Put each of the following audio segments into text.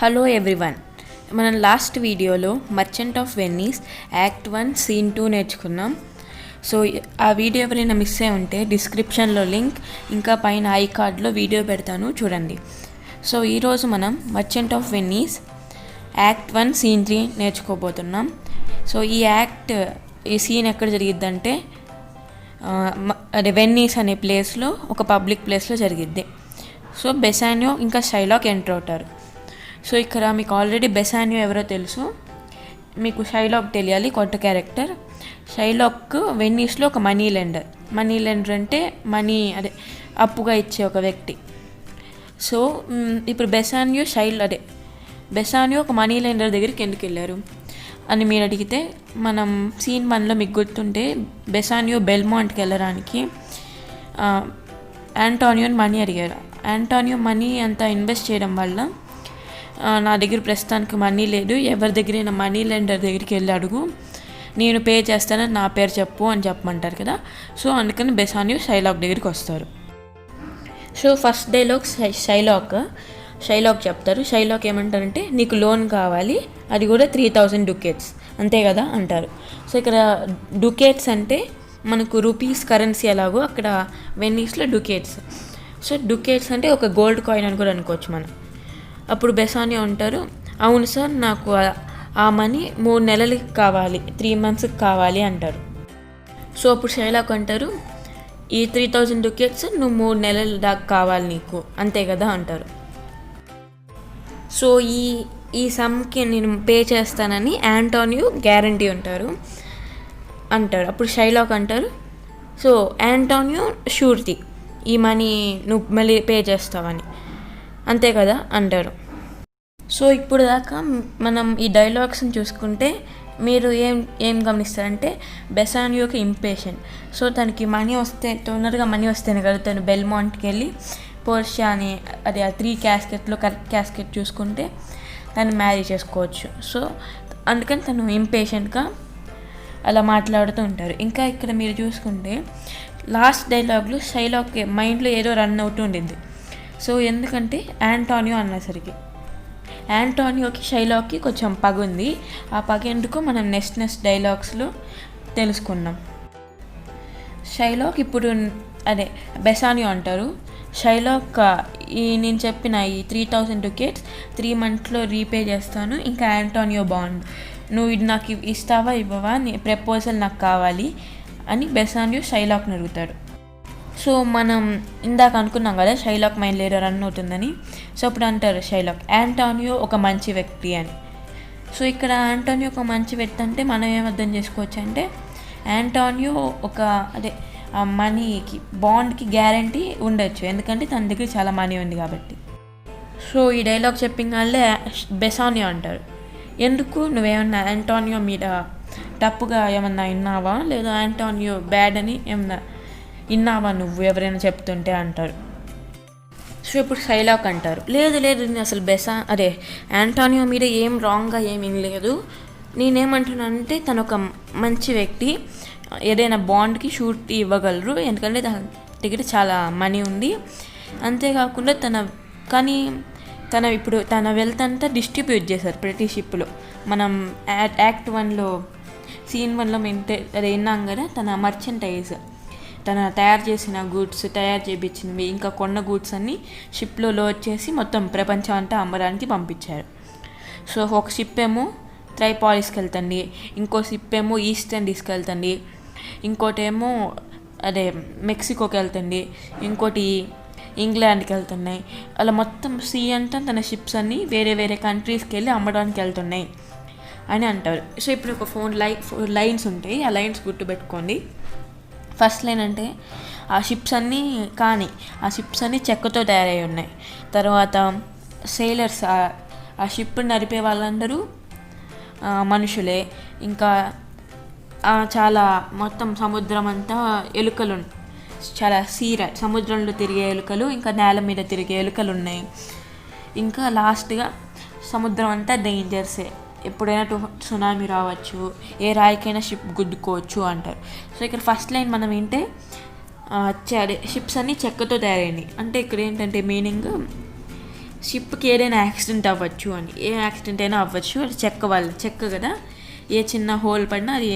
Hello everyone, మనం last వీడియోలో merchant of Venice act 1 scene 2 నేర్చుకున్నాం. సో ఆ వీడియో ఎవరైనా మిస్ అయి ఉంటే డిస్క్రిప్షన్లో లింక్, ఇంకా పైన ఐ కార్డ్లో వీడియో పెడతాను, చూడండి. సో ఈరోజు మనం Merchant of Venice act 1 scene 3 నేర్చుకోబోతున్నాం. సో ఈ సీన్ ఎక్కడ జరిగిద్దంటే అదే వెన్నీస్ అనే ప్లేస్లో, ఒక పబ్లిక్ ప్లేస్లో జరిగిద్ది. సో బెసానియో ఇంకా షైలాక్ ఎంటర్ అవుతారు. సో ఇక్కడ మీకు ఆల్రెడీ బెసానియో ఎవరో తెలుసు, మీకు షైలాక్ తెలియాలి, కొత్త క్యారెక్టర్. షైలాక్ వెన్నీస్లో ఒక మనీ లెండర్ అంటే అప్పుగా ఇచ్చే ఒక వ్యక్తి. సో ఇప్పుడు బెసానియో ఒక మనీ లెండర్ దగ్గరికి ఎందుకు వెళ్ళారు అని మీరు అడిగితే, మనం సీన్ 1లో మీకు గుర్తుంటే బెసానియో బెల్మాంట్కి వెళ్ళడానికి యాంటోనియోని మనీ అడిగారు. యాంటోనియో మనీ అంతా ఇన్వెస్ట్ చేయడం వల్ల, నా దగ్గర ప్రస్తుతానికి మనీ లేదు, ఎవరి దగ్గరైనా మనీ లెండర్ దగ్గరికి వెళ్ళి అడుగు, నేను పే చేస్తానని నా పేరు చెప్పు అని చెప్పమంటారు కదా. సో అందుకని బెసానియో షైలాక్ దగ్గరికి వస్తారు. సో ఫస్ట్ డైలాగ్ షైలాక్ చెప్తారు. షైలాక్ ఏమంటారంటే, నీకు లోన్ కావాలి, అది కూడా 3000 ducats అంతే కదా అంటారు. సో ఇక్కడ డుకేట్స్ అంటే మనకు రూపీస్ కరెన్సీ ఎలాగో అక్కడ వెన్నీస్లో డుకేట్స్. సో డుకేట్స్ అంటే ఒక గోల్డ్ కాయిన్ అని కూడా అనుకోవచ్చు మనం. అప్పుడు బెసానియో అంటారు, అవును సార్, నాకు ఆ మనీ 3 నెలలకి కావాలి, 3 monthsకి కావాలి అంటారు. సో అప్పుడు షైలాక్ అంటారు, ఈ 3000 ducats నువ్వు 3 నెలల దాకా కావాలి నీకు, అంతే కదా అంటారు. సో ఈ సమ్కి నేను పే చేస్తానని యాంటోనియో గ్యారంటీ అంటారు. అప్పుడు షైలాక్ అంటారు, సో యాంటోనియో షూరిటీ, ఈ మనీ నువ్వు మళ్ళీ పే చేస్తావని, అంతే కదా అంటారు. సో ఇప్పుడు దాకా మనం ఈ డైలాగ్స్ని చూసుకుంటే మీరు ఏం గమనిస్తారంటే, బెసానియోకి ఇంపేషెంట్. సో తనకి తొందరగా మనీ వస్తేనే కదా తను బెల్మాంట్కి వెళ్ళి పోర్షియా అని ఆ 3 క్యాస్కెట్లో కరెక్ట్ క్యాస్కెట్ చూసుకుంటే తను మ్యారీ చేసుకోవచ్చు. సో అందుకని తను ఇంపేషెంట్గా అలా మాట్లాడుతూ ఉంటారు. ఇంకా ఇక్కడ మీరు చూసుకుంటే లాస్ట్ డైలాగ్లో షైలాక్ మైండ్లో ఏదో రన్ అవుతూ ఉండింది. సో ఎందుకంటే యాంటోనియో అన్నసరికి యాంటోనియోకి షైలాక్కి కొంచెం పగ ఉంది. ఆ పగ ఎందుకో మనం నెక్స్ట్ డైలాగ్స్లో తెలుసుకున్నాం. షైలాక్ ఇప్పుడు బెసానియో అంటారు, షైలాక్ నేను చెప్పిన ఈ 3000 ducats 3 monthsలో రీపే చేస్తాను, ఇంకా యాంటోనియో బాండ్, నువ్వు ఇది నాకు ఇస్తావా ఇవ్వవా, ప్రపోజల్ నాకు కావాలి అని బెసానియో షైలాక్ని అడుగుతాడు. సో మనం ఇందాక అనుకున్నాం కదా షైలాక్ మైండ్ లేదో రన్ అవుతుందని. సో అప్పుడు అంటారు షైలాక్, యాంటోనియో ఒక మంచి వ్యక్తి అని. సో ఇక్కడ యాంటోనియో ఒక మంచి వ్యక్తి అంటే మనం ఏం అర్థం చేసుకోవచ్చు అంటే, యాంటోనియో ఆ మనీకి బాండ్కి గ్యారంటీ ఉండొచ్చు, ఎందుకంటే తన దగ్గర చాలా మనీ ఉంది కాబట్టి. సో ఈ డైలాగ్ చెప్పిన వాళ్ళే బెసానియో అంటారు, ఎందుకు నువ్వేమన్నా యాంటోనియో మీద తప్పుగా ఏమన్నా విన్నావా, లేదా యాంటోనియో బ్యాడ్ అని ఏమన్నా విన్నావా నువ్వు ఎవరైనా చెప్తుంటే అంటారు. సో ఇప్పుడు షైలాక్ అంటారు, లేదు నేను అసలు యాంటోనియో మీద ఏం రాంగ్గా ఏమీ లేదు, నేనేమంటున్నానంటే తను ఒక మంచి వ్యక్తి, ఏదైనా బాండ్కి షూరిటీ ఇవ్వగలరు, ఎందుకంటే తన దగ్గర చాలా మనీ ఉంది. అంతేకాకుండా తన ఇప్పుడు తన వెల్త్ అంతా డిస్ట్రిబ్యూట్ చేశారు ప్రతి షిప్లో. మనం యాక్ట్ 1లో సీన్ 1లో విన్నాం కదా, తన మర్చెంటైజ్, తన తయారు చేసిన గూడ్స్, తయారు చేయించినవి, ఇంకా కొన్న గూడ్స్ అన్నీ షిప్లో లోడ్ చేసి మొత్తం ప్రపంచం అంతా అమ్మడానికి పంపించారు. సో ఒక షిప్ ఏమో ట్రైపాలిస్కి వెళ్తుంది, ఇంకో షిప్ ఏమో ఈస్ట్ ఇండీస్కి వెళ్తుంది, ఇంకోటి ఏమో మెక్సికోకి వెళ్తుంది, ఇంకోటి ఇంగ్లాండ్కి వెళ్తున్నాయి. అలా మొత్తం సీ అంతా తన షిప్స్ అన్నీ వేరే వేరే కంట్రీస్కి వెళ్ళి అమ్మడానికి వెళ్తున్నాయి అని అంటారు. సో ఇప్పుడు ఒక 4 లైన్స్ ఉంటాయి, ఆ లైన్స్ గుర్తుపెట్టుకోండి. ఫస్ట్ లైన్ అంటే, ఆ షిప్స్ అన్నీ చెక్కతో తయారై ఉన్నాయి. తర్వాత సేలర్స్, ఆ షిప్ నడిపే వాళ్ళందరూ మనుషులే. ఇంకా చాలా మొత్తం సముద్రం అంతా ఎలుకలు, చాలా సముద్రంలో తిరిగే ఎలుకలు, ఇంకా నేల మీద తిరిగే ఎలుకలు ఉన్నాయి. ఇంకా లాస్ట్గా సముద్రం అంతా డేంజర్సే, ఎప్పుడైనా సునామీ రావచ్చు, ఏ రాయికైనా షిప్ గుద్దుకోవచ్చు అంటారు. సో ఇక్కడ ఫస్ట్ లైన్ మనం వింటే, షిప్స్ అన్నీ చెక్కతో తయారైనవి అంటే ఇక్కడ ఏంటంటే మీనింగ్, షిప్కి ఏదైనా యాక్సిడెంట్ అవ్వచ్చు అని. ఏ యాక్సిడెంట్ అయినా అవ్వచ్చు, అది చెక్క కదా, ఏ చిన్న హోల్ పడినా అది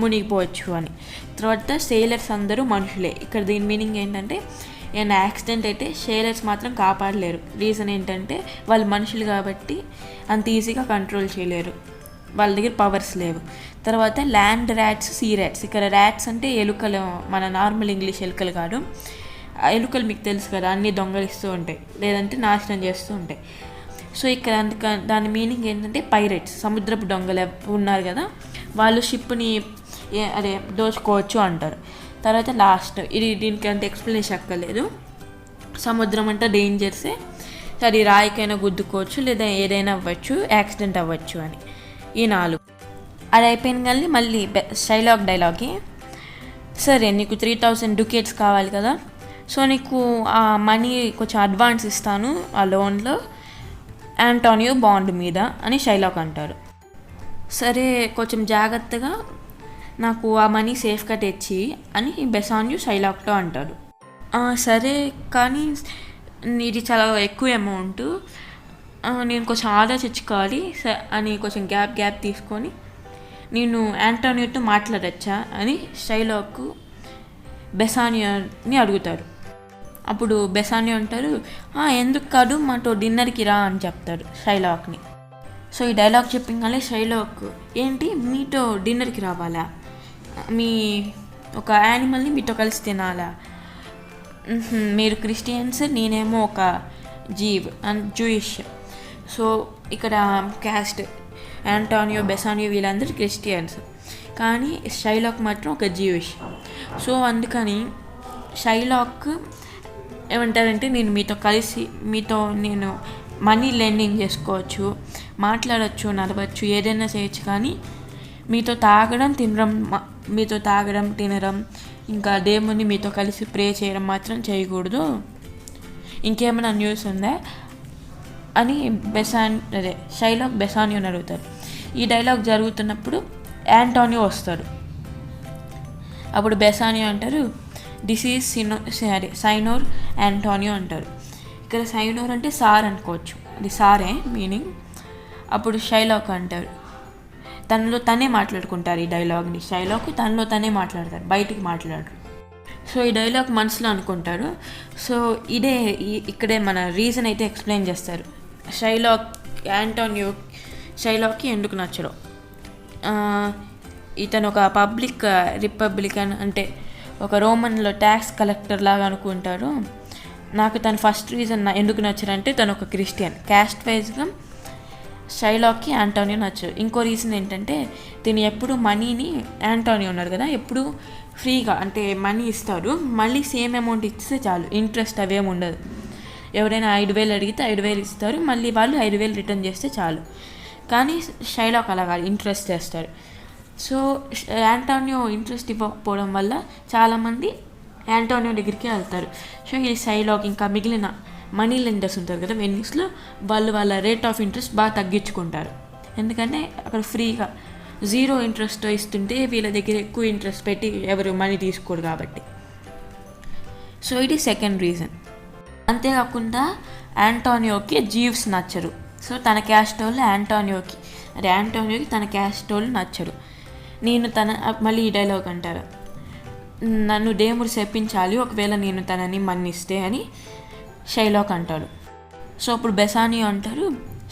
మునిగిపోవచ్చు అని. తర్వాత సేలర్స్ అందరూ మనుషులే. ఇక్కడ దీని మీనింగ్ ఏంటంటే ఏమైనా యాక్సిడెంట్ అయితే సేలర్స్ మాత్రం కాపాడలేరు. రీజన్ ఏంటంటే వాళ్ళు మనుషులు కాబట్టి అంత ఈజీగా కంట్రోల్ చేయలేరు, వాళ్ళ దగ్గర పవర్స్ లేవు. తర్వాత ల్యాండ్ ర్యాట్స్, సీ ర్యాట్స్. ఇక్కడ ర్యాట్స్ అంటే ఎలుకలు, మన నార్మల్ ఇంగ్లీష్ ఎలుకలు కాదు. ఎలుకలు మీకు తెలుసు కదా, అన్నీ దొంగలిస్తూ ఉంటాయి, లేదంటే నాశనం చేస్తూ ఉంటాయి. సో ఇక్కడ దాని మీనింగ్ ఏంటంటే పైరేట్స్, సముద్రపు దొంగలు ఉన్నారు కదా, వాళ్ళు షిప్ని దోచుకోవచ్చు అంటారు. తర్వాత లాస్ట్, దీనికి అంత ఎక్స్ప్లెనేషన్ అక్కర్లేదు. సముద్రం అంటే డేంజర్సే, అది రాయికైనా గుద్దుకోవచ్చు, లేదా ఏదైనా అవ్వచ్చు, యాక్సిడెంట్ అవ్వచ్చు అని. ఈ 4 అది అయిపోయిన కానీ మళ్ళీ షైలాక్ డైలాగే, సరే నీకు 3000 డుకేట్స్ కావాలి కదా, సో నీకు ఆ మనీ కొంచెం అడ్వాన్స్ ఇస్తాను ఆ లోన్లో యాంటోనియో బాండ్ మీద అని షైలాక్ అంటారు. సరే కొంచెం జాగ్రత్తగా నాకు ఆ మనీ సేఫ్గా తెచ్చి అని బెసాన్యో షైలాక్తో అంటాడు. సరే కానీ ఇది చాలా ఎక్కువ అమౌంట్, నేను కొంచెం ఆలోచించుకోవాలి అని కొంచెం గ్యాప్ తీసుకొని నేను యాంటోనియోతో మాట్లాడచ్చా అని షైలాక్ బెసానియోని అడుగుతారు. అప్పుడు బెసానియో అంటారు, ఎందుకు కాదు, మాతో డిన్నర్కి రా అని చెప్తారు షైలాక్ని. సో ఈ డైలాగ్ చెప్పగానే షైలాక్, ఏంటి మీతో డిన్నర్కి రావాలా, మీ ఒక యానిమల్ని మీతో కలిసి తినాలా, మీరు క్రిస్టియన్స్, నేనేమో ఒక జూయిష్. సో ఇక్కడ క్యాస్ట్ యాంటోనియో, బెసానియో వీళ్ళందరూ క్రిస్టియన్స్, కానీ షైలాక్ మాత్రం ఒక జూయిష్. సో అందుకని షైలాక్ ఏమంటారంటే, నేను మీతో నేను మనీ లెండింగ్ చేసుకోవచ్చు, మాట్లాడచ్చు, నడవచ్చు, ఏదైనా చేయొచ్చు, కానీ మీతో తాగడం తినడం ఇంకా దేవుని మీతో కలిసి ప్రే చేయడం మాత్రం చేయకూడదు. ఇంకేమైనా న్యూస్ ఉందా అని షైలాక్ బెసానియోని అడుగుతారు. ఈ డైలాగ్ జరుగుతున్నప్పుడు యాంటోనియో వస్తాడు. అప్పుడు బెసానియో అంటారు, దిస్ ఈజ్ సైనోర్ యాంటోనియో అంటారు. ఇక్కడ సైనోర్ అంటే సార్ అనుకోవచ్చు, అది సారే మీనింగ్. అప్పుడు షైలాక్ అంటారు, తనలో తనే మాట్లాడుకుంటారు ఈ డైలాగ్ని. షైలాక్ తనలో తనే మాట్లాడతారు, బయటికి మాట్లాడరు. సో ఈ డైలాగ్ మనసులో అనుకుంటారు. సో ఇక్కడే మన రీజన్ అయితే ఎక్స్ప్లెయిన్ చేస్తారు. షైలాక్కి ఎందుకు నచ్చడం, ఇతను ఒక రిపబ్లికన్ అంటే ఒక రోమన్లో ట్యాక్స్ కలెక్టర్ లాగా అనుకుంటారు. నాకు తన ఫస్ట్ రీజన్ ఎందుకు నచ్చరంటే తను ఒక క్రిస్టియన్. క్యాస్ట్ వైజ్గా షైలాక్కి యాంటోనియో నచ్చరు. ఇంకో రీజన్ ఏంటంటే తిని ఎప్పుడు మనీని, యాంటోనియో ఉన్నారు కదా, ఎప్పుడు ఫ్రీగా అంటే మనీ ఇస్తారు, మళ్ళీ సేమ్ అమౌంట్ ఇస్తే చాలు, ఇంట్రెస్ట్ అవేమి ఉండదు. ఎవరైనా 5,000 అడిగితే 5,000 ఇస్తారు, మళ్ళీ వాళ్ళు 5,000 రిటర్న్ చేస్తే చాలు. కానీ షైలాక్ అలా కాదు, ఇంట్రెస్ట్ చేస్తారు. సో యాంటోనియో ఇంట్రెస్ట్ ఇవ్వకపోవడం వల్ల చాలామంది యాంటోనియో దగ్గరికి వెళ్తారు. సో ఈ షైలాక్ ఇంకా మిగిలిన మనీ లెండర్స్ ఉంటారు కదా వెనీస్లో, వాళ్ళ రేట్ ఆఫ్ ఇంట్రెస్ట్ బాగా తగ్గించుకుంటారు. ఎందుకంటే అక్కడ ఫ్రీగా 0 ఇంట్రెస్ట్తో ఇస్తుంటే వీళ్ళ దగ్గర ఎక్కువ ఇంట్రెస్ట్ పెట్టి ఎవరు మనీ తీసుకోరు కాబట్టి. సో ఇది సెకండ్ రీజన్. అంతేకాకుండా యాంటోనియోకి జీవ్స్ నచ్చరు. సో తన క్యాస్ట్ వాళ్ళు యాంటోనియోకి తన క్యాస్ట్ వాళ్ళు నచ్చరు. మళ్ళీ ఈ డైలాగ్ అంటారు, నన్ను దేవుడు శపించాలి ఒకవేళ నేను తనని మన్నిస్తే అని షైలాక్ అంటాడు. సో అప్పుడు బెసానియో అంటారు,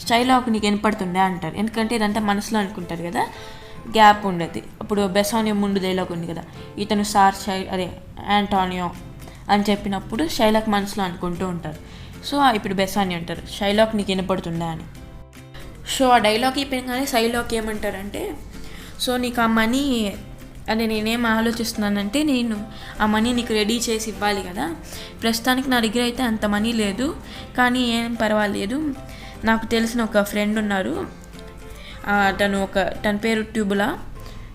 షైలాక్ నీకు వినపడుతుండే అంటారు. ఎందుకంటే ఇదంతా మనసులో అనుకుంటారు కదా, గ్యాప్ ఉండదు. అప్పుడు బెసానియో ముందు డైలాగ్ ఉంది కదా, ఇతను యాంటోనియో అని చెప్పినప్పుడు షైలాక్ మనసులో అనుకుంటూ ఉంటారు. సో ఇప్పుడు బెసానియో అంటారు, షైలాక్ నీకు వినపడుతుండే అని. సో ఆ డైలాగ్ అయిపోయినాగానే షైలాక్ ఏమంటారంటే, సో నీకు ఆ మనీ అని నేనేం ఆలోచిస్తున్నానంటే, నేను ఆ మనీ నీకు రెడీ చేసి ఇవ్వాలి కదా, ప్రస్తుతానికి నా దగ్గర అయితే అంత మనీ లేదు, కానీ ఏం పర్వాలేదు, నాకు తెలిసిన ఒక ఫ్రెండ్ ఉన్నారు, తన పేరు ట్యూబులా,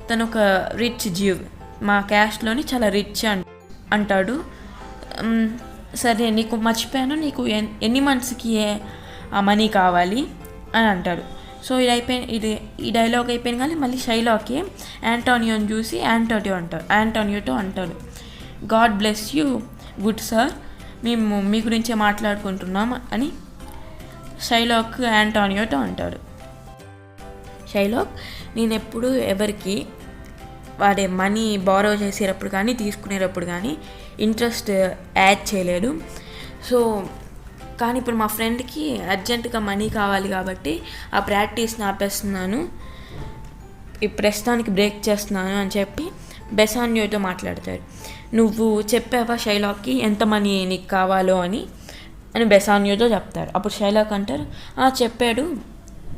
తను ఒక రిచ్ జీవ్, మా క్యాస్ట్లోని చాలా రిచ్ అంటాడు. సరే నీకు మర్చిపోయాను, నీకు ఎన్ని మంత్స్కి ఆ మనీ కావాలి అని అంటాడు. సో ఈ డైలాగ్ అయిపోయింది. కానీ మళ్ళీ షైలాక్కి యాంటోనియోని చూసి యాంటోనియోతో అంటాడు, God bless you good sir, మేము మీ గురించే మాట్లాడుకుంటున్నాం అని షైలాక్ యాంటోనియోతో అంటాడు, షైలాక్ నేను ఎప్పుడు ఎవరికి వాడే మనీ బారో చేసేటప్పుడు కానీ తీసుకునేటప్పుడు కానీ ఇంట్రెస్ట్ యాడ్ చేయలేదు. సో కానీ ఇప్పుడు మా ఫ్రెండ్కి అర్జెంటుగా మనీ కావాలి కాబట్టి ఆ ప్రాక్టీస్ని ఆపేస్తున్నాను, ఈ ప్రస్తుతానికి బ్రేక్ చేస్తున్నాను అని చెప్పి బెసాన్యోతో మాట్లాడతాడు. నువ్వు చెప్పావా షైలాక్కి ఎంత మనీ నీకు కావాలో అని బెసాన్యోతో చెప్తాడు. అప్పుడు షైలాక్ అంటారు, చెప్పాడు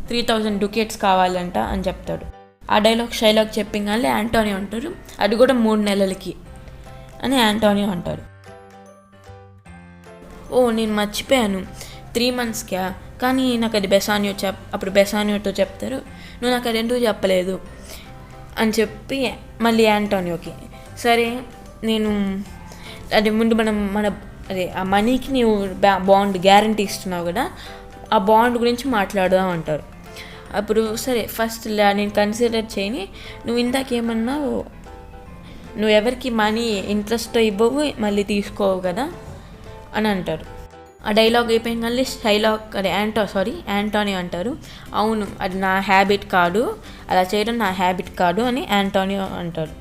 3000 ducats కావాలంట అని చెప్తాడు. ఆ డైలాగ్ షైలాక్ చెప్పగానే యాంటోనియో అంటారు, అది కూడా 3 నెలలకి అని యాంటోనియో అంటారు. నేను మర్చిపోయాను 3 monthsకా, కానీ నాకు అది బెసాన్యో అప్పుడు బెసాన్యోతో చెప్తారు, నువ్వు నాకు అది ఎందుకు చెప్పలేదు అని చెప్పి మళ్ళీ యాంటోనియోకి, సరే నేను అది ముందు ఆ మనీకి నీవు బాండ్ గ్యారంటీ ఇస్తున్నావు కదా, ఆ బాండ్ గురించి మాట్లాడదాం అంటారు. అప్పుడు సరే ఫస్ట్ నేను కన్సిడర్ చేయని, నువ్వు ఇందాకేమన్నావు, నువ్వు ఎవరికి మనీ ఇంట్రెస్ట్ ఇవ్వవు మళ్ళీ తీసుకోవు కదా అని అంటారు. ఆ డైలాగ్ అయిపోయిన షైలాక్ యాంటోనియో అంటారు, అవును అది నా హ్యాబిట్ కాదు, అలా చేయడం నా హ్యాబిట్ కాదు అని యాంటోనియో అంటారు.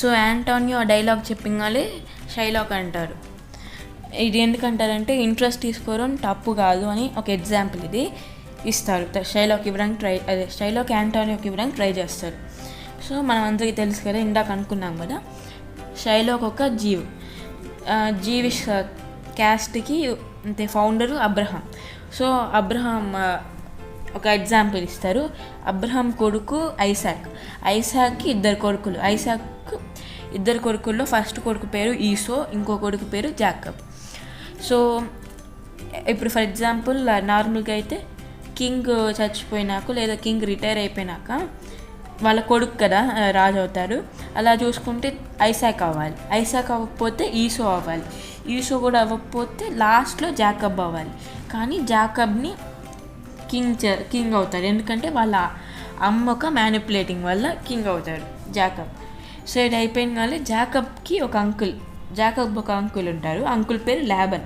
సో యాంటోనియో ఆ డైలాగ్ చెప్పగానే షైలాక్ అంటారు, ఇది ఎందుకంటారంటే ఇంట్రెస్ట్ తీసుకోవడం తప్పు కాదు అని ఒక ఎగ్జాంపుల్ ఇది ఇస్తారు. షైలాక్ యాంటోనియోకి ఇవ్వడానికి ట్రై చేస్తారు. సో మనం అందరికీ తెలుసు కదా, ఇందాక అనుకున్నాం కదా, షైలాక్ ఒక జీవిష్ క్యాస్ట్కి అంటే ఫౌండరు అబ్రహాం. సో అబ్రహాం ఒక ఎగ్జాంపుల్ ఇస్తారు. అబ్రహాం కొడుకు ఐసాక్కి 2 కొడుకులు. ఇద్దరు కొడుకుల్లో ఫస్ట్ కొడుకు పేరు ఈసో, ఇంకో కొడుకు పేరు జాకబ్. సో ఇప్పుడు ఫర్ ఎగ్జాంపుల్ నార్మల్గా అయితే కింగ్ చచ్చిపోయినాక లేదా కింగ్ రిటైర్ అయిపోయినాక వాళ్ళ కొడుకు కదా రాజు అవుతారు. అలా చూసుకుంటే ఐసాక్ అవ్వకపోతే ఈసో అవ్వాలి, ఈసో కూడా అవ్వకపోతే లాస్ట్లో జాకబ్ అవ్వాలి. కానీ జాకబ్ని కింగ్ అవుతారు, ఎందుకంటే వాళ్ళ అమ్మ ఒక మ్యానిపులేటింగ్ వల్ల కింగ్ అవుతాడు జాకబ్. సో ఇది అయిపోయిన కానీ జాకబ్ ఒక అంకుల్ ఉంటారు, అంకుల్ పేరు లాబాన్.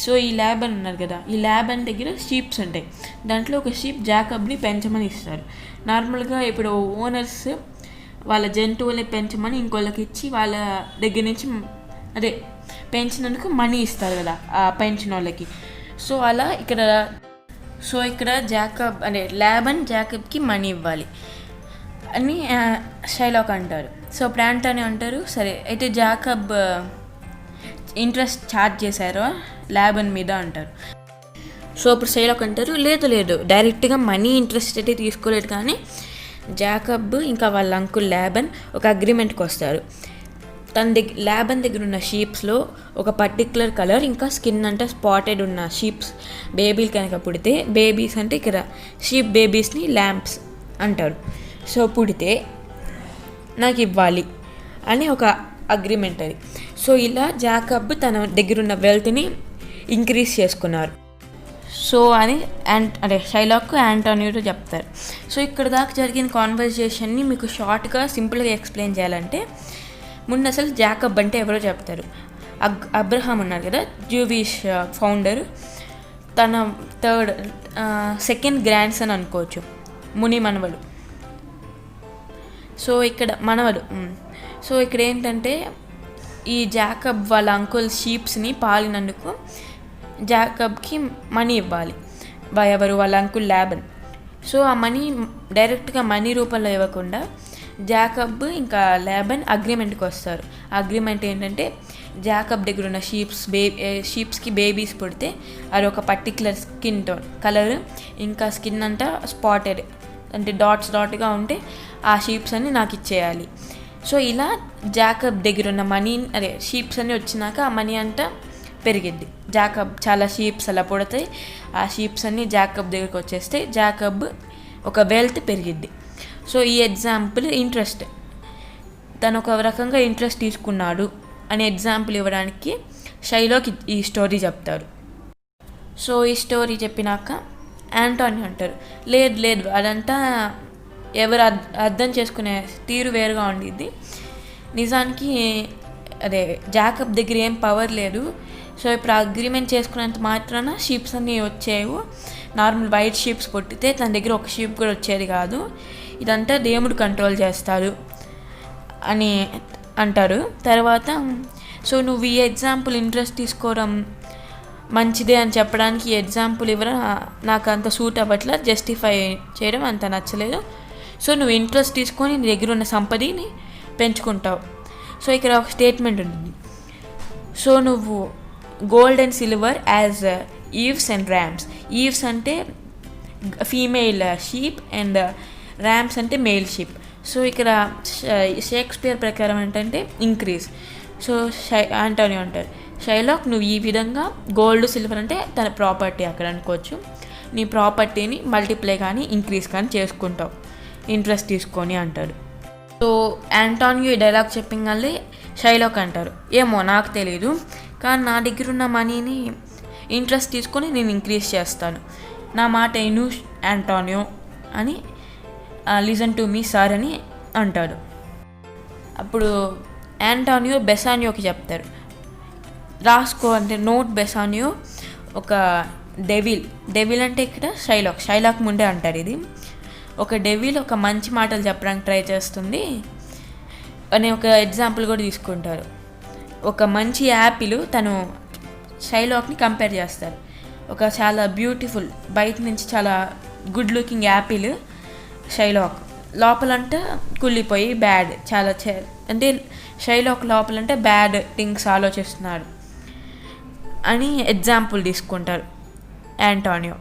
సో ఈ లాబాన్ ఉన్నారు కదా, ఈ లాబాన్ దగ్గర షీప్స్ ఉంటాయి, దాంట్లో ఒక షీప్ జాకబ్ని పెంచమని ఇస్తారు. నార్మల్గా ఇప్పుడు ఓనర్స్ వాళ్ళ జంతువుల్ని పెంచమని ఇంకోళ్ళకి ఇచ్చి వాళ్ళ దగ్గర నుంచి పెంచినందుకు మనీ ఇస్తారు కదా ఆ పెంచిన వాళ్ళకి. సో అలా ఇక్కడ లాబాన్ జాకబ్కి మనీ ఇవ్వాలి అని షైలాక్ అంటారు. సో యాంటోనియో అంటారు, సరే అయితే జాకబ్ ఇంట్రెస్ట్ ఛార్జ్ చేశారో లాబాన్ మీద అంటారు. సో అప్పుడు షైలాక్ అంటారు, లేదు డైరెక్ట్గా మనీ ఇంట్రెస్ట్ అయితే తీసుకోలేదు, కానీ జాకబ్ ఇంకా వాళ్ళ అంకుల్ లాబాన్ ఒక అగ్రిమెంట్కి వస్తారు. లాబాన్ దగ్గర ఉన్న షీప్స్లో ఒక పర్టిక్యులర్ కలర్ ఇంకా స్కిన్ అంటే స్పాటెడ్ ఉన్న షీప్స్ బేబీలు కనుక పుడితే, బేబీస్ అంటే ఇక్కడ షీప్ బేబీస్ని ల్యాంప్స్ అంటారు. సో పుడితే నాకు ఇవ్వాలి అని ఒక అగ్రిమెంట్ అది. సో ఇలా జాకబ్ తన దగ్గరున్న వెల్త్ని ఇంక్రీజ్ చేసుకున్నారు. సో అని షైలాక్ యాంటోనియోతో చెప్తారు. సో ఇక్కడ దాకా జరిగిన కాన్వర్జేషన్ని మీకు షార్ట్గా సింపుల్గా ఎక్స్ప్లెయిన్ చేయాలంటే, ముందు అసలు జాకబ్ అంటే ఎవరో చెప్తారు. అబ్రహాం ఉన్నారు కదా, జూవిష్ ఫౌండర్, తన సెకండ్ గ్రాండ్ సన్ అనుకోవచ్చు, ముని మనవడు. సో ఇక్కడ ఏంటంటే ఈ జాకబ్ వాళ్ళ అంకుల్ షీప్స్ని పాలినందుకు జాకబ్కి మనీ ఇవ్వాలి వాళ్ళ అంకుల్ లాబాన్. సో ఆ మనీ డైరెక్ట్గా మనీ రూపంలో ఇవ్వకుండా జాకబ్ ఇంకా లాబాన్ అగ్రిమెంట్కి వస్తారు. అగ్రిమెంట్ ఏంటంటే జాకబ్ దగ్గర ఉన్న షీప్స్కి బేబీస్ పుడితే అది ఒక పర్టిక్యులర్ స్కిన్ టోన్ కలర్ ఇంకా స్కిన్ అంతా స్పాటెడ్ అంటే డాట్గా ఉంటే ఆ షీప్స్ అన్ని నాకు ఇచ్చేయాలి. సో ఇలా జాకబ్ దగ్గర ఉన్న మనీ షీప్స్ అన్నీ వచ్చినాక ఆ మనీ అంతా పెరిగిద్ది. జాకబ్ చాలా షీప్స్ అలా పుడతాయి, ఆ షీప్స్ అన్నీ జాకబ్ దగ్గరికి వచ్చేస్తే జాకబ్ ఒక వెల్త్ పెరిగిద్ది. సో ఈ ఎగ్జాంపుల్ ఇంట్రెస్ట్, తను ఒక రకంగా ఇంట్రెస్ట్ తీసుకున్నాడు అనే ఎగ్జాంపుల్ ఇవ్వడానికి షైలాక్ ఈ స్టోరీ చెప్తారు. సో ఈ స్టోరీ చెప్పినాక యాంటోనియో అంటారు, లేదు అదంతా ఎవరు అర్థం చేసుకునే తీరు వేరుగా ఉండిద్ది. నిజానికి అదే జాకబ్ దగ్గర ఏం పవర్ లేదు. సో ఇప్పుడు అగ్రిమెంట్ చేసుకున్నంత మాత్రాన షిప్స్ అన్నీ వచ్చేవి. నార్మల్ వైట్ షిప్స్ కొట్టితే తన దగ్గర ఒక షిప్ కూడా వచ్చేది కాదు. ఇదంతా దేవుడు కంట్రోల్ చేస్తాడు అని అంటారు. తర్వాత సో నువ్వు ఈ ఎగ్జాంపుల్ ఇంట్రెస్ట్ తీసుకోవడం మంచిదే అని చెప్పడానికి ఈ ఎగ్జాంపుల్ ఇవ్వడం నాకు అంత సూట్ అవ్వట్లా, జస్టిఫై చేయడం అంత నచ్చలేదు. సో నువ్వు ఇంట్రెస్ట్ తీసుకొని నీ దగ్గర ఉన్న సంపదని పెంచుకుంటావు. సో ఇక్కడ ఒక స్టేట్మెంట్ ఉంటుంది. సో నువ్వు gold and silver as Eve's and rams. Eve's అంటే ఫీమేల్ షీప్ అండ్ ర్యామ్స్ అంటే మేల్ షీప్. సో ఇక్కడ షేక్స్పియర్ ప్రకారం ఏంటంటే ఇంక్రీజ్. సో యాంటోనియో అంటారు, షైలాక్ నువ్వు ఈ విధంగా గోల్డ్ సిల్వర్ అంటే తన ప్రాపర్టీ అక్కడ అనుకోవచ్చు, నీ ప్రాపర్టీని మల్టిప్లై కానీ ఇంక్రీజ్ కానీ చేసుకుంటావు ఇంట్రెస్ట్ తీసుకొని అంటాడు. సో యాంటోనియో ఈ డైలాగ్ చెప్పినగానే షైలాక్ అంటారు, ఏమో నాకు తెలీదు, కానీ నా దగ్గర ఉన్న మనీని ఇంట్రెస్ట్ తీసుకొని నేను ఇంక్రీజ్ చేస్తాను, నా మాట ఇను యాంటోనియో అని లిజన్ టు మీ సార్ అని అంటాడు. అప్పుడు యాంటోనియో బెసానియోకి చెప్తారు, రాసుకో అంటే నోట్ బెసానియో ఒక డెవిల్ అంటే ఇక్కడ షైలాక్ ముందే అంటారు. ఇది ఒక డెవిల్ ఒక మంచి మాటలు చెప్పడానికి ట్రై చేస్తుంది అనే ఒక ఎగ్జాంపుల్ కూడా తీసుకుంటారు. ఒక మంచి యాపిల్ తను షైలాక్ని కంపేర్ చేస్తారు. ఒక చాలా బ్యూటిఫుల్ బయట నుంచి చాలా గుడ్ లుకింగ్ యాపిల్ షైలాక్, లోపలంటే కుళ్ళిపోయి బ్యాడ్ చాలా అంటే షైలాక్ లోపలంటే బ్యాడ్ థింగ్స్ ఆలోచిస్తున్నాడు అని ఎగ్జాంపుల్ తీసుకుంటారు యాంటోనియో.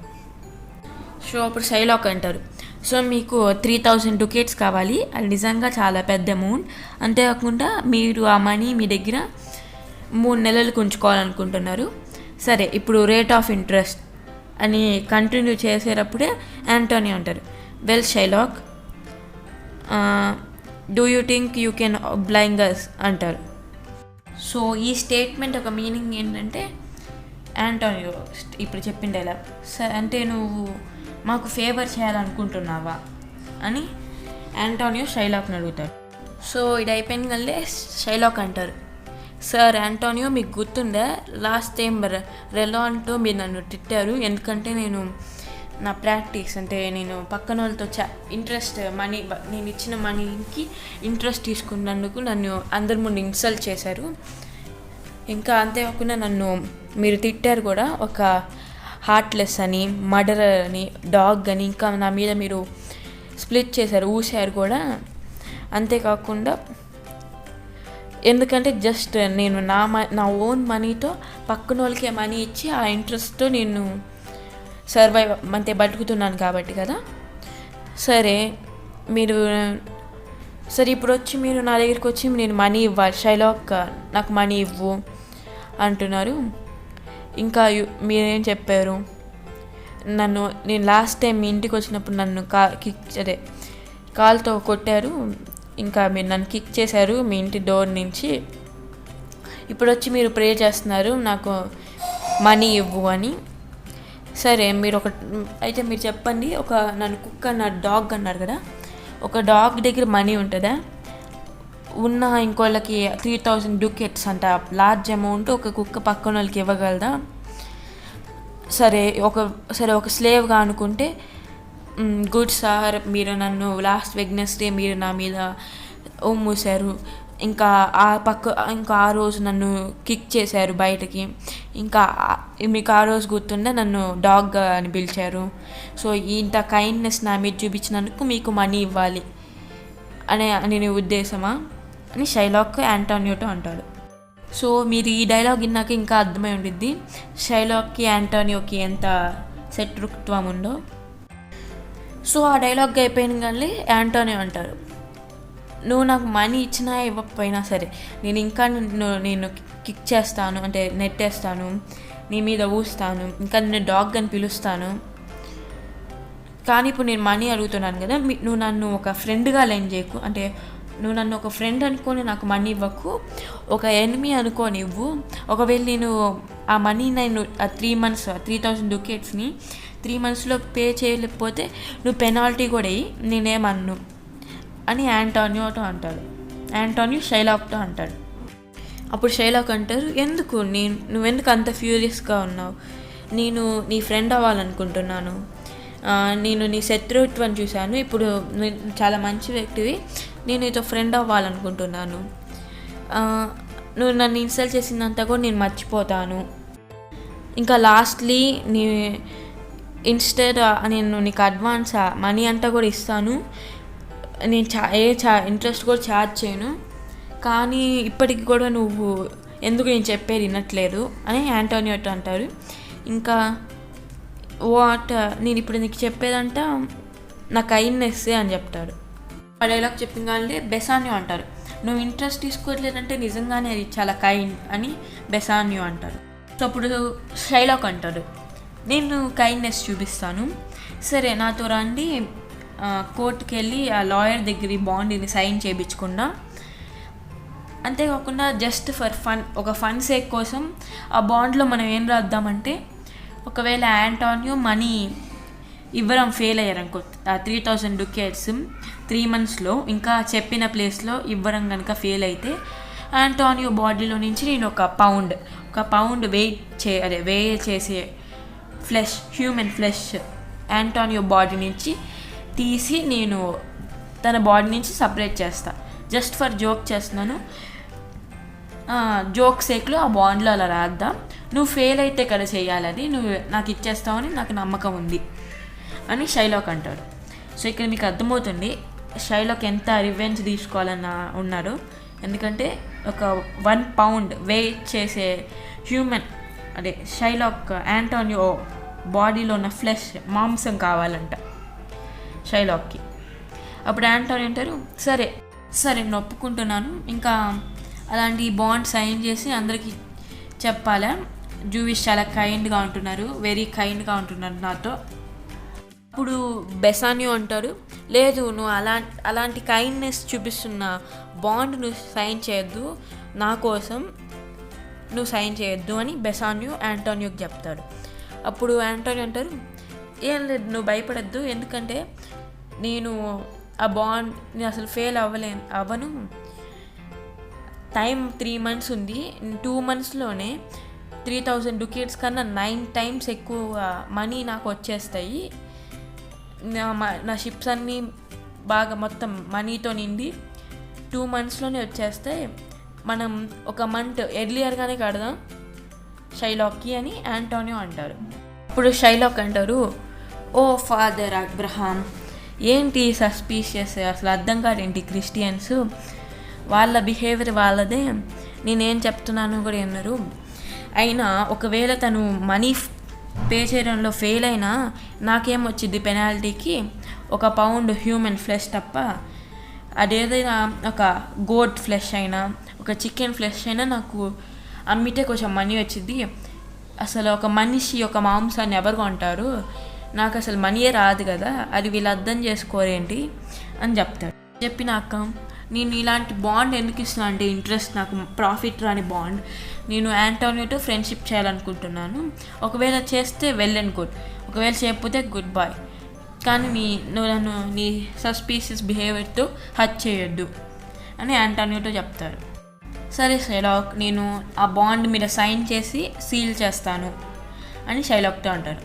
సో అప్పుడు షైలాక్ అంటారు, సో మీకు 3000 ducats కావాలి, అది నిజంగా చాలా పెద్ద అమౌంట్, అంతేకాకుండా మీరు ఆ మనీ మీ దగ్గర 3 నెలలకు ఉంచుకోవాలనుకుంటున్నారు. సరే ఇప్పుడు రేట్ ఆఫ్ ఇంట్రెస్ట్ అని కంటిన్యూ చేసేటప్పుడే యాంటోనియో అంటారు, well Shylock do you think you can blind us అంటారు. సో ఈ స్టేట్మెంట్ ఒక మీనింగ్ ఏంటంటే యాంటోనియో ఇప్పుడు చెప్పిన డైలాగ్ అంటే నువ్వు మాకు ఫేవర్ చేయాలనుకుంటున్నావా అని యాంటోనియో షైలాక్ని అడుగుతారు. సో ఇది అయిపోయిన గల్లే షైలాక్ అంటారు, సార్ యాంటోనియో మీకు గుర్తుందా లాస్ట్ టైం రెలాంటో మీరు నన్ను తిట్టారు, ఎందుకంటే నేను నా ప్రాక్టీస్ అంటే నేను పక్కన వాళ్ళతో ఇంట్రెస్ట్ మనీ నేను ఇచ్చిన మనీకి ఇంట్రెస్ట్ తీసుకున్నందుకు నన్ను అందరి ముందు ఇన్సల్ట్ చేశారు, ఇంకా అంతేకాకుండా నన్ను మీరు తిట్టారు కూడా, ఒక హార్ట్లెస్ అని మర్డర్ అని డాగ్ అని ఇంకా నా మీద మీరు స్ప్లిట్ చేశారు ఊసారు కూడా. అంతేకాకుండా ఎందుకంటే జస్ట్ నేను నా ఓన్ మనీతో పక్కన వాళ్ళకి మనీ ఇచ్చి ఆ ఇంట్రెస్ట్తో నేను సర్వైవ్ అంటే బతుకుతున్నాను కాబట్టి కదా. సరే ఇప్పుడు వచ్చి మీరు నా దగ్గరికి వచ్చి నేను మనీ ఇవ్వాలి, షైలాక్ నాకు మనీ ఇవ్వు అంటున్నారు. ఇంకా మీరేం చెప్పారు, నేను లాస్ట్ టైం మీ ఇంటికి వచ్చినప్పుడు నన్ను కాల్తో కొట్టారు, ఇంకా మీరు నన్ను కిక్ చేశారు మీ ఇంటి డోర్ నుంచి, ఇప్పుడు వచ్చి మీరు ప్రే చేస్తున్నారు నాకు మనీ ఇవ్వు అని. సరే అయితే మీరు చెప్పండి, నన్ను కుక్క అన్నారు డాగ్ అన్నారు కదా, ఒక డాగ్ దగ్గర మనీ ఉంటుందా, ఉన్న ఇంకోళ్ళకి 3000 ducats అంట లార్జ్ అమౌంట్ ఒక కుక్క పక్కన వాళ్ళకి ఇవ్వగలదా? సరే ఒక స్లేవ్గా అనుకుంటే, గుడ్ సార్ మీరు నన్ను లాస్ట్ వెడ్నెస్డే మీరు నా మీద మూసారు, ఇంకా ఆ రోజు నన్ను కిక్ చేశారు బయటకి, ఇంకా మీకు ఆ రోజు గుర్తుండే నన్ను డాగ్ అని పిలిచారు, సో ఇంత కైండ్నెస్ నా మీద చూపించినందుకు మీకు మనీ ఇవ్వాలి అని ఉద్దేశమా అని షైలాక్ యాంటోనియోతో అంటాడు. సో మీరు ఈ డైలాగ్ విన్నాక ఇంకా అర్థమై ఉండిద్ది షైలాక్కి యాంటోనియోకి ఎంత శత్రుత్వం ఉందో. సో ఆ డైలాగ్ అయిపోయిన కానీ యాంటోనియో అంటారు, నువ్వు నాకు మనీ ఇచ్చినా ఇవ్వకపోయినా సరే నేను కిక్ చేస్తాను అంటే నెట్టేస్తాను, నీ మీద ఊస్తాను, ఇంకా నేను డాగ్ అని పిలుస్తాను, కానీ ఇప్పుడు నేను మనీ అడుగుతున్నాను కదా, నువ్వు నన్ను ఒక ఫ్రెండ్గా లెండ్ చేయకు, అంటే నువ్వు నన్ను ఒక ఫ్రెండ్ అనుకొని నాకు మనీ ఇవ్వకు, ఒక ఎనిమీ అనుకొని ఇవ్వు, ఒకవేళ నేను ఆ మనీ నేను ఆ 3 months 3000 ducatsని 3 monthsలో పే చేయలేకపోతే నువ్వు పెనాల్టీ కూడా నేనేమన్ను అని యాంటోనియో షైలాక్తో అంటాడు. అప్పుడు షైలాక్ అంటారు, ఎందుకు నువ్వెందుకు అంత ఫ్యూరియస్గా ఉన్నావు? నేను నీ ఫ్రెండ్ అవ్వాలనుకుంటున్నాను. నేను నీ శత్రుత్వం చూశాను, ఇప్పుడు చాలా మంచి వ్యక్తివి, నేను నీతో ఫ్రెండ్ అవ్వాలనుకుంటున్నాను. నువ్వు నన్ను ఇన్సల్ట్ చేసిందంతా కూడా నేను మర్చిపోతాను. ఇంకా లాస్ట్లీ ఇన్స్టెడ్ నేను నీకు అడ్వాన్స్ మనీ అంతా కూడా ఇస్తాను. నేను ఇంట్రెస్ట్ కూడా ఛార్జ్ చేయను. కానీ ఇప్పటికి కూడా నువ్వు ఎందుకు నేను చెప్పేది వినట్లేదు అని యాంటోనియోతో అంటారు. ఇంకా నేను ఇప్పుడు నీకు చెప్పేదంట నా కైండ్నెస్సే అని చెప్తాడు. ఆ డైలాగ్ చెప్పిన కానీ బెసానియో అంటారు, నువ్వు ఇంట్రెస్ట్ తీసుకోవట్లేదంటే నిజంగానే అది చాలా కైండ్ అని బెసానియో అంటారు. సో అప్పుడు షైలాక్ అంటాడు, నేను కైండ్నెస్ చూపిస్తాను, సరే నాతో రండి, కోర్టుకి వెళ్ళి ఆ లాయర్ దగ్గర బాండ్ని సైన్ చేయించకుండా, అంతేకాకుండా జస్ట్ ఫర్ ఫన్, ఒక ఫన్ సేక్ కోసం ఆ బాండ్లో మనం ఏం రాద్దామంటే, ఒకవేళ యాంటోనియో మనీ ఇవ్వడం ఫెయిల్ అయ్యారనుకో, ఆ 3000 ducats 3 monthsలో ఇంకా చెప్పిన ప్లేస్లో ఇవ్వడం కనుక ఫెయిల్ అయితే, యాంటోనియో బాడీలో నుంచి నేను ఒక పౌండ్ వెయిట్ చేసే flesh, human flesh Antonio body నుంచి తీసి నేను తన బాడీ నుంచి సపరేట్ చేస్తా. జస్ట్ ఫర్ జోక్ చేస్తున్నాను, జోక్ సేక్లో ఆ బాండ్లో అలా రాద్దాం, నువ్వు ఫెయిల్ అయితే కదా చేయాలని, నువ్వు నాకు ఇచ్చేస్తావని నాకు నమ్మకం ఉంది అని షైలాక్ అంటాడు. సో ఇక్కడ మీకు అర్థమవుతుంది షైలాక్ ఎంత రివెంజ్ తీసుకోవాలన్న ఉన్నాడు. ఎందుకంటే ఒక 1 pound వెయిట్ చేసే హ్యూమన్, అదే షైలాక్ యాంటోనియో బాడీలో ఉన్న ఫ్లెష్, మాంసం కావాలంట షైలాక్కి. అప్పుడు యాంటోనియో అంటారు, సరే నేను ఒప్పుకుంటున్నాను, ఇంకా అలాంటి బాండ్ సైన్ చేసి అందరికీ చెప్పాలా, జూవిష్ చాలా కైండ్గా ఉంటున్నారు, వెరీ కైండ్గా ఉంటున్నారు నాతో. అప్పుడు బెసానియో అంటారు, లేదు నువ్వు అలాంటి కైండ్నెస్ చూపిస్తున్న బాండ్ నువ్వు సైన్ చేయొద్దు, నా కోసం నువ్వు సైన్ చేయొద్దు అని బెసానియో యాంటోనియోకి చెప్తాడు. అప్పుడు యాంటోనియో అంటారు, ఏం లేదు నువ్వు భయపడద్దు, ఎందుకంటే నేను నేను అసలు ఫెయిల్ అవ్వను, టైం 3 months ఉంది, 2 monthsలోనే 3000 ducats కన్నా 9 times ఎక్కువ మనీ నాకు వచ్చేస్తాయి, నా షిప్స్ అన్నీ బాగా మొత్తం మనీతో నిండి 2 monthsలోనే వచ్చేస్తాయి, మనం ఒక మంత్ ఎర్లియర్గానే కడదాం షైలాక్కి అని యాంటోనియో అంటారు. ఇప్పుడు షైలాక్ అంటారు, ఓ ఫాదర్ అబ్రహాం, ఏంటి సస్పీషియస్, అసలు అర్థం కాదేంటి క్రిస్టియన్స్, వాళ్ళ బిహేవియర్ వాళ్ళదే, నేనేం చెప్తున్నాను కూడా వినరు, అయినా ఒకవేళ తను మనీ పే చేయడంలో ఫెయిల్ అయినా నాకేం వచ్చింది పెనాల్టీకి, 1 pound హ్యూమన్ ఫ్లెష్ తప్ప, అదేదైనా ఒక గోట్ ఫ్లెష్ అయినా ఒక చికెన్ ఫ్లెష్ అయినా నాకు అమ్మితే కొంచెం మనీ వచ్చింది, అసలు ఒక మనిషి ఒక మాంసాన్ని ఎవరు కొంటారు, నాకు అసలు మనీయే రాదు కదా, అది వీళ్ళు అర్థం చేసుకోరేంటి అని చెప్తాడు. చెప్పినాక నేను ఇలాంటి బాండ్ ఎందుకు ఇస్తున్నా అంటే, ఇంట్రెస్ట్, నాకు ప్రాఫిట్ రాని బాండ్, నేను యాంటోనియోతో ఫ్రెండ్షిప్ చేయాలనుకుంటున్నాను, ఒకవేళ చేస్తే వెల్ అండ్ గుడ్, ఒకవేళ చేయకపోతే గుడ్ బాయ్, కానీ నువ్వు నన్ను నీ సస్పీషియస్ బిహేవియర్తో హర్ట్ చేయొద్దు అని యాంటోనియోతో చెప్తారు. సరే షైలాక్, నేను ఆ బాండ్ మీద సైన్ చేసి సీల్ చేస్తాను అని షైలాక్తో అంటారు.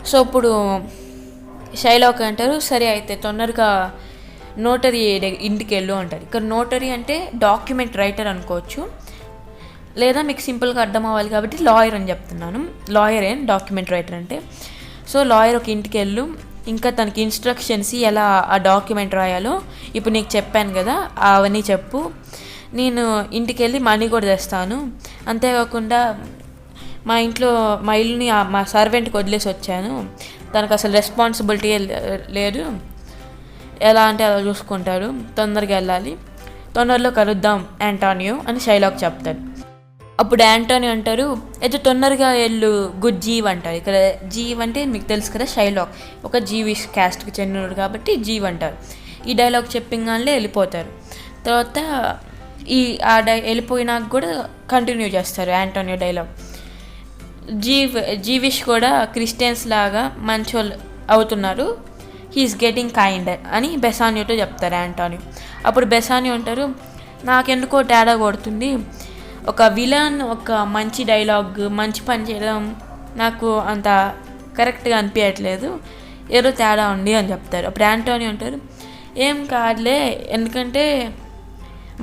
సో ఇప్పుడు షైలాక్ అంటారు, సరే అయితే తొందరగా నోటరీ ఇంటికి వెళ్ళు అంటారు. ఇక్కడ నోటరీ అంటే డాక్యుమెంట్ రైటర్ అనుకోవచ్చు, లేదా మీకు సింపుల్గా అర్థం అవ్వాలి కాబట్టి లాయర్ అని చెప్తున్నాను, లాయర్ అండ్ డాక్యుమెంట్ రైటర్ అంటే. సో లాయర్ ఒక ఇంటికి వెళ్ళు, ఇంకా తనకి ఇన్స్ట్రక్షన్స్ ఎలా ఆ డాక్యుమెంట్ రాయాలో ఇప్పుడు నీకు చెప్పాను కదా అవన్నీ చెప్పు, నేను ఇంటికి వెళ్ళి మనీ కూడా తెస్తాను, అంతేకాకుండా మా ఇల్లుని మా సర్వెంట్కి వదిలేసి వచ్చాను, తనకు అసలు రెస్పాన్సిబిలిటీ లేదు, ఎలా అంటే అలా చూసుకుంటాడు, తొందరగా వెళ్ళాలి, తొందరలో కలుద్దాం యాంటోనియో అని షైలాక్ చెప్తాడు. అప్పుడు యాంటోనియో అంటారు, అయితే తొందరగా వెళ్ళు గుడ్ జీవ్ అంటారు. ఇక్కడ జీవ్ అంటే మీకు తెలుసు కదా, షైలాక్ ఒక జీవిష్ క్యాస్ట్కి చెందినడు కాబట్టి జీవ్ అంటారు. ఈ డైలాగ్ చెప్పింగానే వెళ్ళిపోతారు. తర్వాత వెళ్ళిపోయినాక కూడా కంటిన్యూ చేస్తారు యాంటోనియో డైలాగ్. జీవిష్ కూడా క్రిస్టియన్స్ లాగా మంచోళ్ళు అవుతున్నారు, హీఈస్ గెటింగ్ కైండ్ అని బెసానియోతో చెప్తారు యాంటోనియో. అప్పుడు బెసానియో అంటారు, నాకెందుకో తేడా కొడుతుంది, ఒక విలన్ ఒక మంచి డైలాగ్ మంచి పని చేయడం నాకు అంత కరెక్ట్గా అనిపించట్లేదు, ఏదో తేడా ఉంది అని చెప్తారు. అప్పుడు యాంటోనియో అంటారు ఏం కాదులే, ఎందుకంటే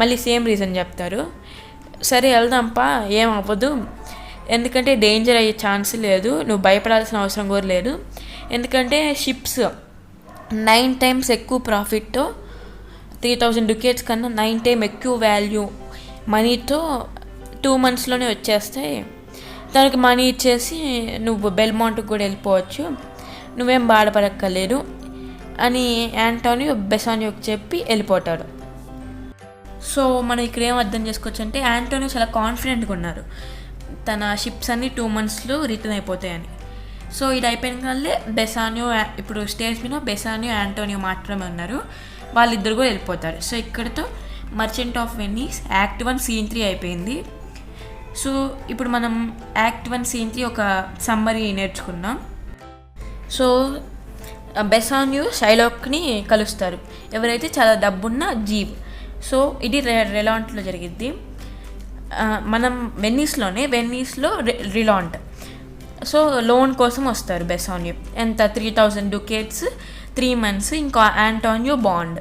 మళ్ళీ సేమ్ రీజన్ చెప్తారు. సరే వెళ్దాంపా, ఏం అవ్వదు, ఎందుకంటే డేంజర్ అయ్యే ఛాన్స్ లేదు, నువ్వు భయపడాల్సిన అవసరం కూడా లేదు, ఎందుకంటే షిప్స్ 9 times ఎక్కువ ప్రాఫిట్, 3000 ducats కన్నా 9 times ఎక్కువ వాల్యూ మనీతో 2 monthsలోనే వచ్చేస్తాయి. తనకి మనీ ఇచ్చేసి నువ్వు బెల్మాంట్కి కూడా వెళ్ళిపోవచ్చు, నువ్వేం బాధపడక్కర్లేదు అని యాంటోనియో బెసానియోకి చెప్పి వెళ్ళిపోతాడు. సో మనం ఇక్కడ ఏం అర్థం చేసుకోవచ్చు అంటే యాంటోనియో చాలా కాన్ఫిడెంట్గా ఉన్నారు, తన షిప్స్ అన్నీ 2 monthsలో రిటర్న్ అయిపోతాయని. సో ఇది అయిపోయిన కానీ బెసానియో ఇప్పుడు స్టేజ్ మీద బెసానియో యాంటోనియో మాత్రమే ఉన్నారు, వాళ్ళిద్దరు కూడా వెళ్ళిపోతారు. సో ఇక్కడితో merchant of Venice act 1 Scene 3 అయిపోయింది. సో ఇప్పుడు మనం యాక్ట్ 1 Scene 3 ఒక సమ్మరీ నేర్చుకున్నాం. సో బెసానియో షైలాక్ని కలుస్తారు, ఎవరైతే చాలా డబ్బున్న జీవ్. సో ఇది రెలాంట్లో జరిగిద్ది. మనం వెన్నీస్లో రిలాంట్. సో లోన్ కోసం వస్తారు బెసానియో, ఎంత 3000 ducats 3 months, ఇంకా యాంటోనియో బాండ్.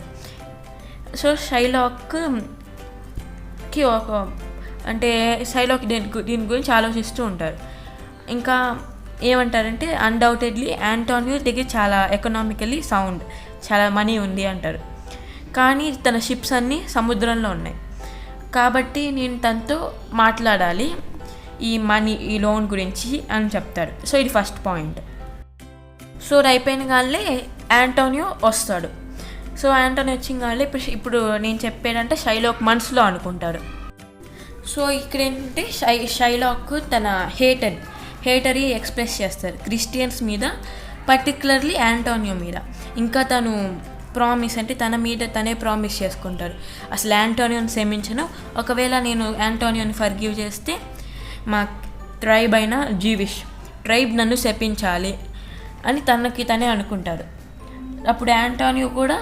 సో షైలాక్కి అంటే షైలాక్ దీని గురించి ఆలోచిస్తూ ఉంటారు. ఇంకా ఏమంటారంటే అన్డౌటెడ్లీ యాంటోనియో దగ్గర చాలా ఎకనామికలీ సౌండ్, చాలా మనీ ఉంది అంటారు, కానీ తన షిప్స్ అన్నీ సముద్రంలో ఉన్నాయి, కాబట్టి నేను తనతో మాట్లాడాలి ఈ లోన్ గురించి అని చెప్తారు. సో ఇది ఫస్ట్ పాయింట్. సో అయిపోయిన కానీ యాంటోనియో వస్తాడు. సో యాంటోనియో వచ్చిన కానీ ఇప్పుడు నేను చెప్పేదంటే షైలాక్ మనసులో అనుకుంటారు. సో ఇక్కడ ఏంటంటే షైలాక్ తన హేటరీ ఎక్స్ప్రెస్ చేస్తారు క్రిస్టియన్స్ మీద, పర్టికులర్లీ యాంటోనియో మీద. ఇంకా తను ప్రామిస్ అంటే తన మీద తనే ప్రామిస్ చేసుకుంటారు, అసలు యాంటోనియోని క్షమించను, ఒకవేళ నేను యాంటోనియోని ఫర్గివ్ చేస్తే మా ట్రైబ్ అయిన జీవిష్ ట్రైబ్ నన్ను శపించాలి అని తనే అనుకుంటారు. అప్పుడు యాంటోనియో కూడా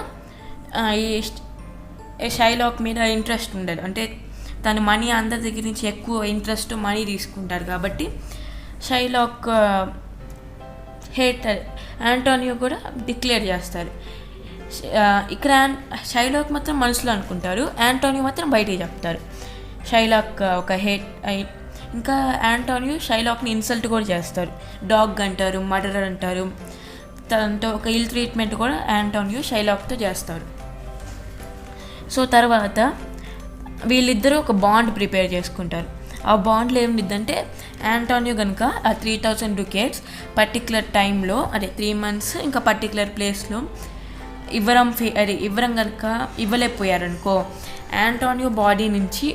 ఈ షైలాక్ మీద ఇంట్రెస్ట్ ఉండదు, అంటే తను మనీ అందరి దగ్గర నుంచి ఎక్కువ ఇంట్రెస్ట్ మనీ తీసుకుంటారు, కాబట్టి షైలాక్ యాంటోనియో కూడా డిక్లేర్ చేస్తారు. ఇక్కడ షైలాక్ మాత్రం మనసులో అనుకుంటారు, యాంటోనియో మాత్రం బయటికి చెప్తారు. షైలాక్ ఒక ఇంకా యాంటోనియో షైలాక్ని ఇన్సల్ట్ కూడా చేస్తారు, డాగ్ అంటారు, మర్డరర్ అంటారు, తనతో ఒక ఇల్ ట్రీట్మెంట్ కూడా యాంటోనియో షైలాక్తో చేస్తారు. సో తర్వాత వీళ్ళిద్దరూ ఒక బాండ్ ప్రిపేర్ చేసుకుంటారు. ఆ బాండ్లో ఏమిద్దంటే యాంటోనియో కనుక ఆ 3000 ducats పర్టికులర్ టైంలో, అదే 3 months ఇంకా పర్టికులర్ ప్లేస్లో ఇవ్వరం కనుక ఇవ్వలేకపోయారనుకో, యాంటోనియో బాడీ నుంచి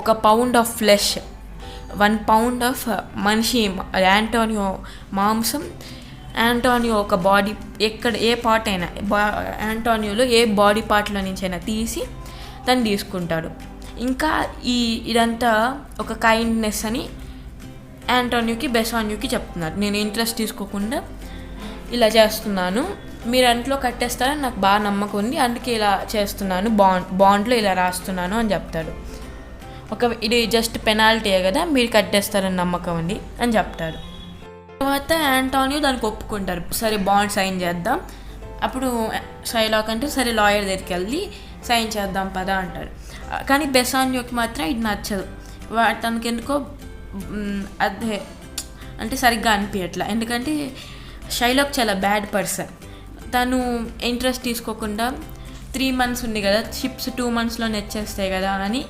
1 pound of flesh, 1 pound of మనిషి యాంటోనియో మాంసం, యాంటోనియో ఒక బాడీ ఏ పార్ట్ అయినా యాంటోనియోలో ఏ బాడీ పార్ట్లో నుంచి అయినా తీసి తను తీసుకుంటాడు. ఇంకా ఇదంతా ఒక కైండ్నెస్ అని యాంటోనియోకి బెసానియోకి చెప్తున్నారు, నేను ఇంట్రెస్ట్ తీసుకోకుండా ఇలా చేస్తున్నాను, మీరు అంట్లో కట్టేస్తారని నాకు బాగా నమ్మకం ఉంది, అందుకే ఇలా చేస్తున్నాను, బాండ్లో ఇలా రాస్తున్నాను అని చెప్తాడు. ఇది జస్ట్ పెనాల్టీయే కదా, మీరు కట్టేస్తారని నమ్మకం ఉంది అని చెప్తారు. తర్వాత యాంటోనియో దానికి ఒప్పుకుంటారు, సరే బాండ్ సైన్ చేద్దాం. అప్పుడు షైలాక్ అంటే సరే లాయర్ దగ్గరికి వెళ్ళి సైన్ చేద్దాం పదా అంటారు. కానీ బెసానియోకి మాత్రం ఇది నచ్చదు, తనకి ఎందుకో అదే అంటే సరిగ్గా అనిపించట్లా, ఎందుకంటే షైలాక్ చాలా బ్యాడ్ పర్సన్. తను ఇంట్రెస్ట్ తీసుకోకుండా 3 months ఉంది కదా, షిప్స్ 2 monthsలో వచ్చేస్తాయి కదా అని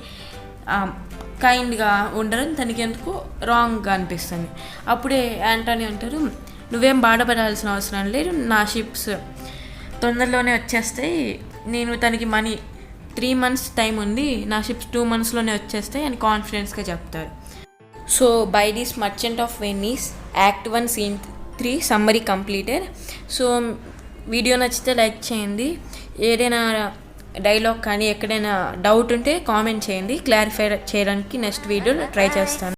కైండ్గా ఉండడం తనకి ఎందుకు రాంగ్గా అనిపిస్తుంది. అప్పుడే యాంటోనియో అంటారు, నువ్వేం బాధపడాల్సిన అవసరం లేదు, నా షిప్స్ తొందరలోనే వచ్చేస్తాయి, నేను తనకి మనీ 3 months టైం ఉంది, నా షిప్స్ 2 monthsలోనే వచ్చేస్తాయి అని కాన్ఫిడెన్స్గా చెప్తారు. So by this merchant of Venice act 1 Scene 3 summary completed. So video నచ్చితే లైక్ చేయండి, ఏదైనా డైలాగ్ కానీ ఎక్కడైనా డౌట్ ఉంటే కామెంట్ చేయండి, క్లారిఫై చేయడానికి నెక్స్ట్ వీడియోలో ట్రై చేస్తాను.